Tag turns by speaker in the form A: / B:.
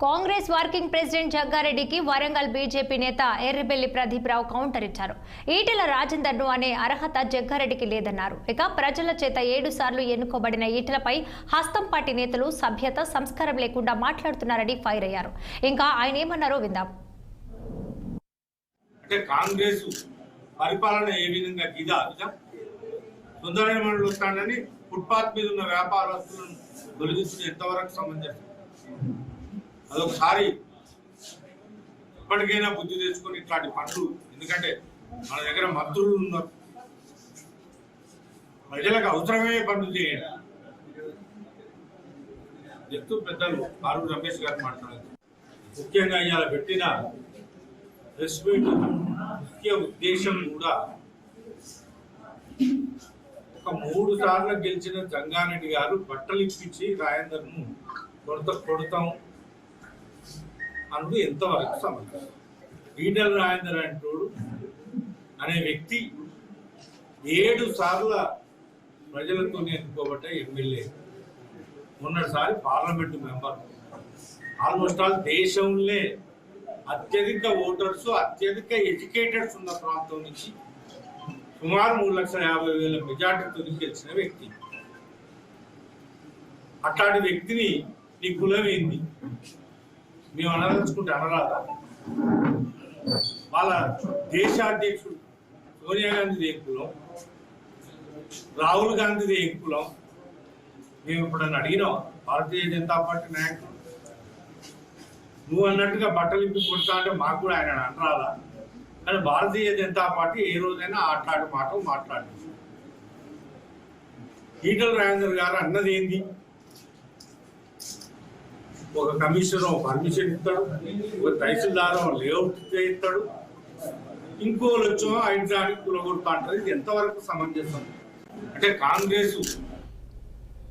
A: Congress working president జగ్గారెడ్డికి Warangal BJP నేత ఎర్రిబెల్లి ప్రదీప్ రావు counter ఇచ్చారు. ఈటెల రాజేందర్ను అనే అర్హత జగ్గారెడ్డికి లేదన్నారు. ఇక ప్రజల చేత 7 సార్లు ఎన్నుకోబడిన ఈటెలపై హస్తం పార్టీ నేతలు సభ్యత సంస్కారం లేకుండా మాట్లాడుతున్నారని ఫైర్ అయ్యారు. ఇంకా ఆయన ఏమన్నారో విందాం.
B: అంటే కాంగ్రెస్ పరిపాలన ఏ విధంగా సుందరమైన మండలి వస్తాడని ఫుట్పాత్ మీద ఉన్న వ్యాపారస్తులను తొలగించడం ఎంతవరకు సమంజసం? అదొకసారి ఇప్పటికైనా బుద్ధి తెచ్చుకొని ఇట్లాంటి పనులు, ఎందుకంటే మన దగ్గర మంత్రులు ఉన్నారు, ప్రజలకు అవసరమే పనులు చేయండి చెప్తూ పెద్దలు ఆరు రమేష్ గారు మాట్లాడారు. ముఖ్యంగా ఇవాళ పెట్టిన ప్రెస్ మీట్ ముఖ్య ఉద్దేశం కూడా ఒక 3 సార్లు గెలిచిన జంగారెడ్డి గారు బట్టలు ఇప్పించి రాజేందర్ను కొడతాం అన్నది ఎంతవరకు సమస్య? ఈటెల రాజేందర్ అంటోడు అనే వ్యక్తి 7 సార్ల ప్రజలతో ఎన్నుకోబట్ట ఎమ్మెల్యే, మొన్నటిసారి పార్లమెంటు మెంబర్. ఆల్మోస్ట్ ఆల్ దేశంలో అత్యధిక ఓటర్స్, అత్యధిక ఎడ్యుకేటెడ్స్ ఉన్న ప్రాంతం నుంచి సుమారు 3,50,000 మెజార్టీతో గెలిచిన వ్యక్తి. అట్లాంటి వ్యక్తిని నీ కులం ఏంది? మేము అనదలుచుకుంటే అనరాదా? వాళ్ళ దేశాధ్యక్షుడు సోనియా గాంధీది ఏ కులం? రాహుల్ గాంధీది ఏ కులం? మేము ఇప్పుడన్నా అడిగినాం భారతీయ జనతా పార్టీ నాయకులు? నువ్వు అన్నట్టుగా బట్టలు ఇంపి కొడతా అంటే మాకు కూడా ఆయన అనరాదా? కానీ భారతీయ జనతా పార్టీ ఏ రోజైనా అట్లాంటి మాట మాట్లాడింది. ఈటెల రాజేందర్ గారు అన్నది ఏంది? ఒక కమిషనర్ పర్మిషన్ ఇస్తాడు, ఒక తహసీల్దార్ లేఅవుట్ ఇస్తాడు, ఇంకోళ్ళు వచ్చో ఐదు దానికి కులగొడతా అంటారు. ఇది ఎంతవరకు సమంజసం? అంటే కాంగ్రెస్